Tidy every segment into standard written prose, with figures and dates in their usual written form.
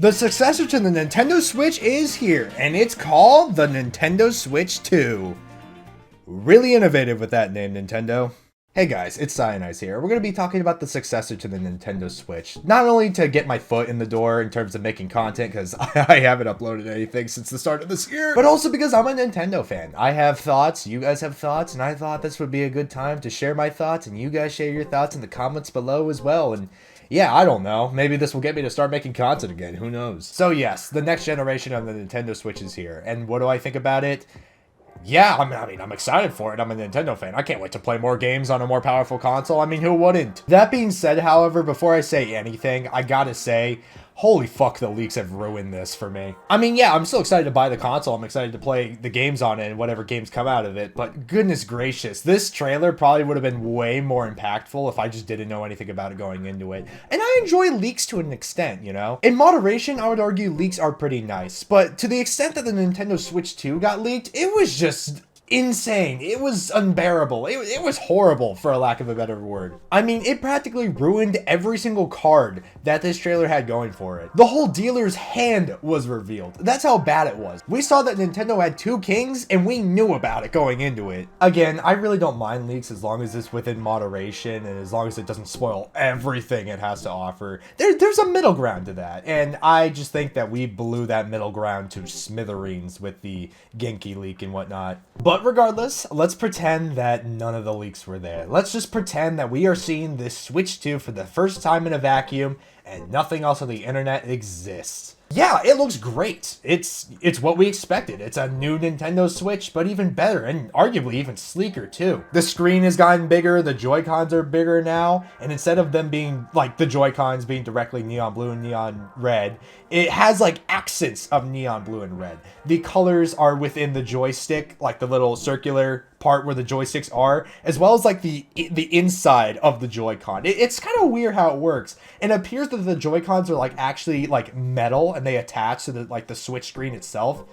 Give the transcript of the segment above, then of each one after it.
The successor to the Nintendo Switch is here, and it's called the Nintendo Switch 2. Really innovative with that name, Nintendo. Hey guys, it's Cyanize here. We're going to be talking about the successor to the Nintendo Switch. Not only to get my foot in the door in terms of making content, because I haven't uploaded anything since the start of this year, but also because I'm a Nintendo fan. I have thoughts, you guys have thoughts, and I thought this would be a good time to share my thoughts, and you guys share your thoughts in the comments below as well. And yeah, I don't know. Maybe this will get me to start making content again. Who knows? So yes, the next generation of the Nintendo Switch is here. And what do I think about it? Yeah, I mean, I'm excited for it. I'm a Nintendo fan. I can't wait to play more games on a more powerful console. I mean, who wouldn't? That being said, however, before I say anything, I gotta say, holy fuck, the leaks have ruined this for me. I mean, yeah, I'm still excited to buy the console. I'm excited to play the games on it and whatever games come out of it. But goodness gracious, this trailer probably would have been way more impactful if I just didn't know anything about it going into it. And I enjoy leaks to an extent, you know? In moderation, I would argue leaks are pretty nice. But to the extent that the Nintendo Switch 2 got leaked, it was just insane. It was unbearable. It was horrible, for a lack of a better word. I mean, it practically ruined every single card that this trailer had going for it. The whole dealer's hand was revealed. That's how bad it was. We saw that Nintendo had two kings, and we knew about it going into it. Again, I really don't mind leaks as long as it's within moderation and as long as it doesn't spoil everything it has to offer. There's a middle ground to that, and I just think that we blew that middle ground to smithereens with the Genki leak and whatnot. But regardless, let's pretend that none of the leaks were there. Let's just pretend that we are seeing this Switch 2 for the first time in a vacuum and nothing else on the internet exists. Yeah, it looks great. It's what we expected. It's a new Nintendo Switch, but even better and arguably even sleeker too. The screen has gotten bigger, the Joy-Cons are bigger now, and instead of them being like the Joy-Cons being directly neon blue and neon red, it has like accents of neon blue and red. The colors are within the joystick, like the little circular part where the joysticks are, as well as like the inside of the Joy-Con. It's kind of weird how it works. It appears that the Joy-Cons are like actually like metal and they attach to the Switch screen itself.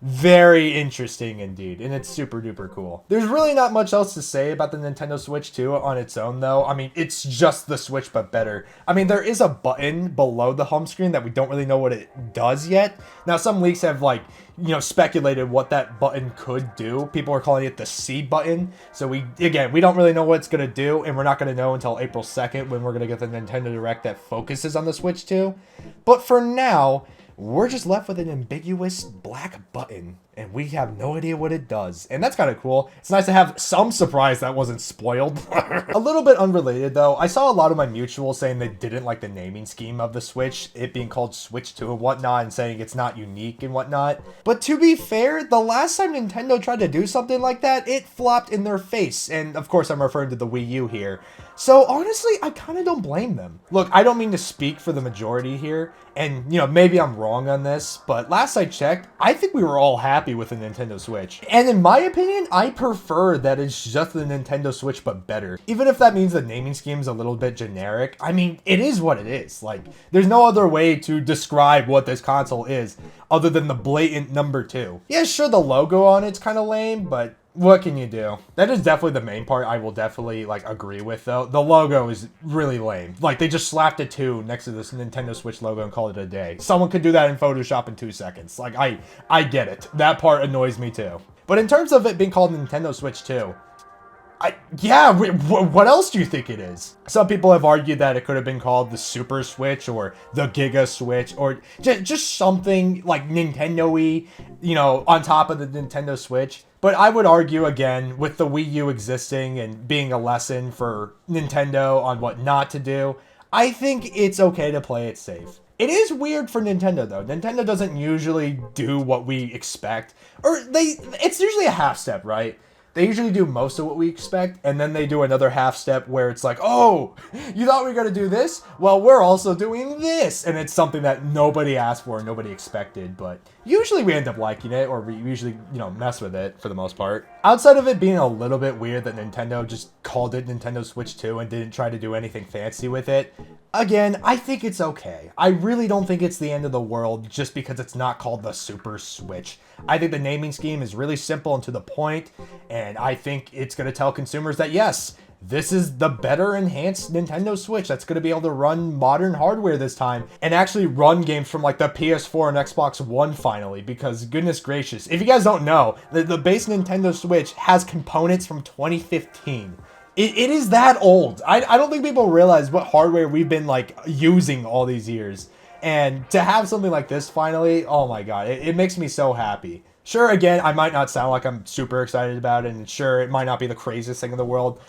Very interesting indeed, and it's super duper cool. There's really not much else to say about the Nintendo Switch 2 on its own though. I mean, it's just the Switch but better. I mean, there is a button below the home screen that we don't really know what it does yet. Now, some leaks have like, you know, speculated what that button could do. People are calling it the C button. So we don't really know what it's going to do, and we're not going to know until April 2nd when we're going to get the Nintendo Direct that focuses on the Switch 2. But for now, we're just left with an ambiguous black button, and we have no idea what it does. And that's kind of cool. It's nice to have some surprise that wasn't spoiled. A little bit unrelated though, I saw a lot of my mutuals saying they didn't like the naming scheme of the Switch, it being called Switch 2 and whatnot, and saying it's not unique and whatnot. But to be fair, the last time Nintendo tried to do something like that, it flopped in their face. And of course I'm referring to the Wii U here. So honestly, I kind of don't blame them. Look, I don't mean to speak for the majority here, and you know, maybe I'm wrong on this, but last I checked, I think we were all happy with the Nintendo Switch. And in my opinion, I prefer that it's just the Nintendo Switch but better. Even if that means the naming scheme is a little bit generic, I mean, it is what it is. Like, there's no other way to describe what this console is other than the blatant number 2. Yeah, sure, the logo on it's kind of lame, but what can you do? That is definitely the main part I will definitely like agree with though. The logo is really lame. Like, they just slapped a 2 next to this Nintendo Switch logo and called it a day. Someone could do that in Photoshop in 2 seconds. Like, I get it. That part annoys me too. But in terms of it being called Nintendo Switch 2, what else do you think it is? Some people have argued that it could have been called the Super Switch or the Giga Switch or just something like Nintendo-y, you know, on top of the Nintendo Switch. But I would argue, again, with the Wii U existing and being a lesson for Nintendo on what not to do, I think it's okay to play it safe. It is weird for Nintendo, though. Nintendo doesn't usually do what we expect. Or it's usually a half step, right? They usually do most of what we expect, and then they do another half step where it's like, oh, you thought we were going to do this? Well, we're also doing this. And it's something that nobody asked for, nobody expected, but usually we end up liking it, or we usually, you know, mess with it for the most part. Outside of it being a little bit weird that Nintendo just called it Nintendo Switch 2 and didn't try to do anything fancy with it, again, I think it's okay. I really don't think it's the end of the world just because it's not called the Super Switch. I think the naming scheme is really simple and to the point, and I think it's going to tell consumers that yes, this is the better enhanced Nintendo Switch that's going to be able to run modern hardware this time and actually run games from like the PS4 and Xbox One finally, because goodness gracious, if you guys don't know, the base Nintendo Switch has components from 2015. It is that old. I don't think people realize what hardware we've been like using all these years. And to have something like this finally, oh my god, it makes me so happy. Sure, again, I might not sound like I'm super excited about it, and sure, it might not be the craziest thing in the world,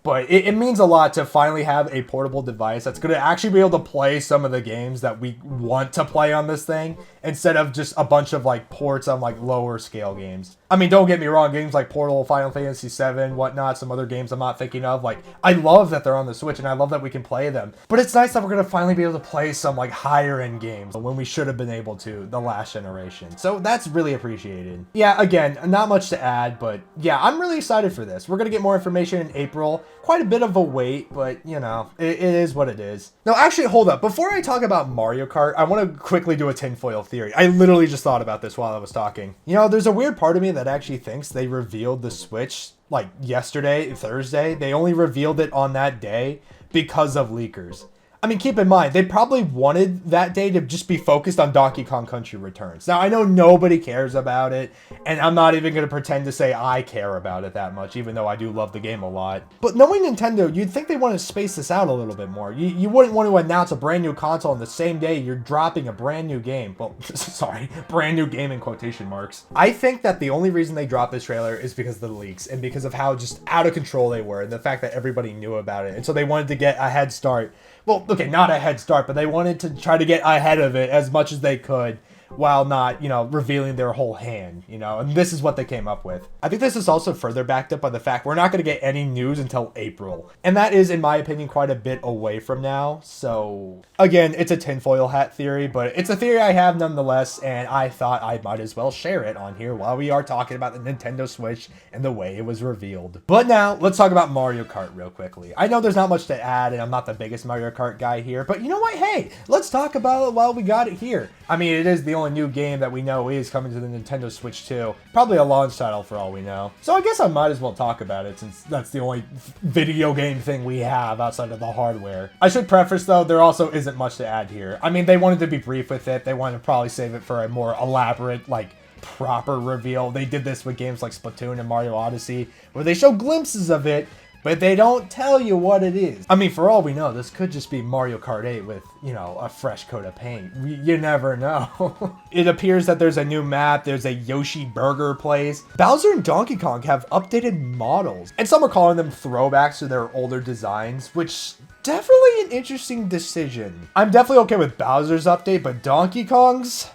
but it means a lot to finally have a portable device that's going to actually be able to play some of the games that we want to play on this thing, instead of just a bunch of like ports on like lower scale games. I mean, don't get me wrong, games like Portal, Final Fantasy VII, whatnot, some other games I'm not thinking of, like, I love that they're on the Switch, and I love that we can play them. But it's nice that we're going to finally be able to play some like higher end games when we should have been able to the last generation. So that's really appreciated. Yeah, again, not much to add, but yeah, I'm really excited for this. We're going to get more information in April. Quite a bit of a wait, but you know, it is what it is. Now, actually, hold up. Before I talk about Mario Kart, I want to quickly do a tinfoil theory. I literally just thought about this while I was talking. You know, there's a weird part of me that actually thinks they revealed the Switch like yesterday, Thursday. They only revealed it on that day because of leakers. I mean, keep in mind, they probably wanted that day to just be focused on Donkey Kong Country Returns. Now, I know nobody cares about it, and I'm not even going to pretend to say I care about it that much, even though I do love the game a lot. But knowing Nintendo, you'd think they want to space this out a little bit more. You wouldn't want to announce a brand new console on the same day you're dropping a brand new game. Well, sorry, brand new game in quotation marks. I think that the only reason they dropped this trailer is because of the leaks, and because of how just out of control they were, and the fact that everybody knew about it. And so they wanted to get a head start. Well, okay, not a head start, but they wanted to try to get ahead of it as much as they could while not, you know, revealing their whole hand, you know, and this is what they came up with. I think this is also further backed up by the fact we're not going to get any news until April. And that is, in my opinion, quite a bit away from now. So, again, it's a tinfoil hat theory, but it's a theory I have nonetheless, and I thought I might as well share it on here while we are talking about the Nintendo Switch and the way it was revealed. But now, let's talk about Mario Kart real quickly. I know there's not much to add, and I'm not the biggest Mario Kart guy here, but you know what? Hey, let's talk about it while we got it here. I mean, it is the only new game that we know is coming to the Nintendo Switch 2. Probably a launch title for all we know. So I guess I might as well talk about it, since that's the only video game thing we have outside of the hardware. I should preface though, there also isn't much to add here. I mean, they wanted to be brief with it. They wanted to probably save it for a more elaborate, like, proper reveal. They did this with games like Splatoon and Mario Odyssey, where they show glimpses of it, but they don't tell you what it is. I mean, for all we know, this could just be Mario Kart 8 with, you know, a fresh coat of paint. You never know. It appears that there's a new map, there's a Yoshi burger place. Bowser and Donkey Kong have updated models, and some are calling them throwbacks to their older designs, which definitely an interesting decision. I'm definitely okay with Bowser's update, but Donkey Kong's?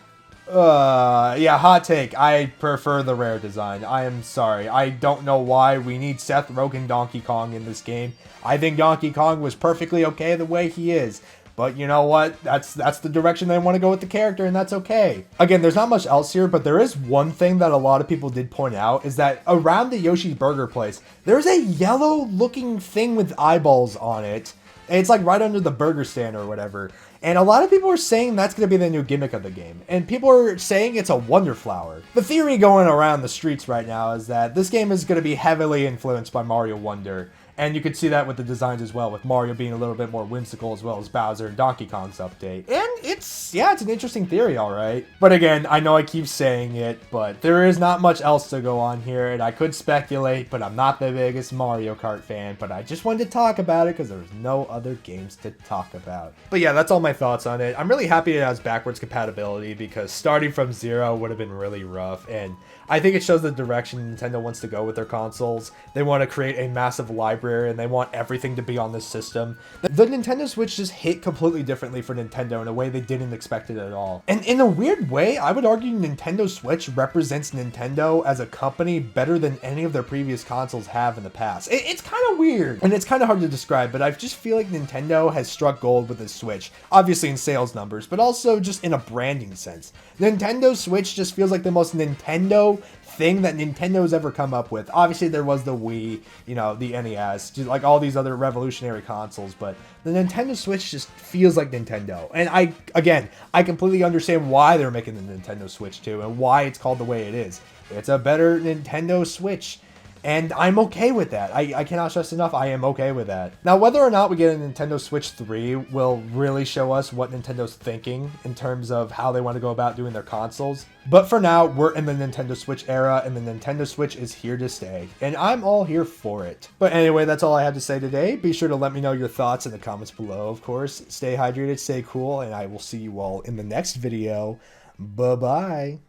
Yeah, hot take. I prefer the rare design. I am sorry. I don't know why we need Seth Rogen Donkey Kong in this game. I think Donkey Kong was perfectly okay the way he is. But you know what? That's the direction they want to go with the character, and that's okay. Again, there's not much else here, but there is one thing that a lot of people did point out, is that around the Yoshi's Burger place, there's a yellow-looking thing with eyeballs on it. And it's like right under the burger stand or whatever. And a lot of people are saying that's going to be the new gimmick of the game. And people are saying it's a Wonder Flower. The theory going around the streets right now is that this game is going to be heavily influenced by Mario Wonder. And you could see that with the designs as well, with Mario being a little bit more whimsical, as well as Bowser and Donkey Kong's update. And it's an interesting theory, alright. But again, I know I keep saying it, but there is not much else to go on here, and I could speculate, but I'm not the biggest Mario Kart fan, but I just wanted to talk about it because there's no other games to talk about. But yeah, that's all my thoughts on it. I'm really happy it has backwards compatibility, because starting from zero would have been really rough, and I think it shows the direction Nintendo wants to go with their consoles. They want to create a massive library, and they want everything to be on this system. The Nintendo Switch just hit completely differently for Nintendo in a way they didn't expect it at all. And in a weird way, I would argue Nintendo Switch represents Nintendo as a company better than any of their previous consoles have in the past. It's kind of weird, and it's kind of hard to describe, but I just feel like Nintendo has struck gold with this Switch. Obviously in sales numbers, but also just in a branding sense. Nintendo Switch just feels like the most Nintendo thing that Nintendo's ever come up with. Obviously there was the Wii, you know, the NES, just like all these other revolutionary consoles, but the Nintendo Switch just feels like Nintendo. And I completely understand why they're making the Nintendo Switch 2 and why it's called the way it is. It's a better Nintendo Switch. And I'm okay with that. I cannot stress enough, I am okay with that. Now, whether or not we get a Nintendo Switch 3 will really show us what Nintendo's thinking in terms of how they want to go about doing their consoles. But for now, we're in the Nintendo Switch era, and the Nintendo Switch is here to stay. And I'm all here for it. But anyway, that's all I have to say today. Be sure to let me know your thoughts in the comments below, of course. Stay hydrated, stay cool, and I will see you all in the next video. Bye-bye.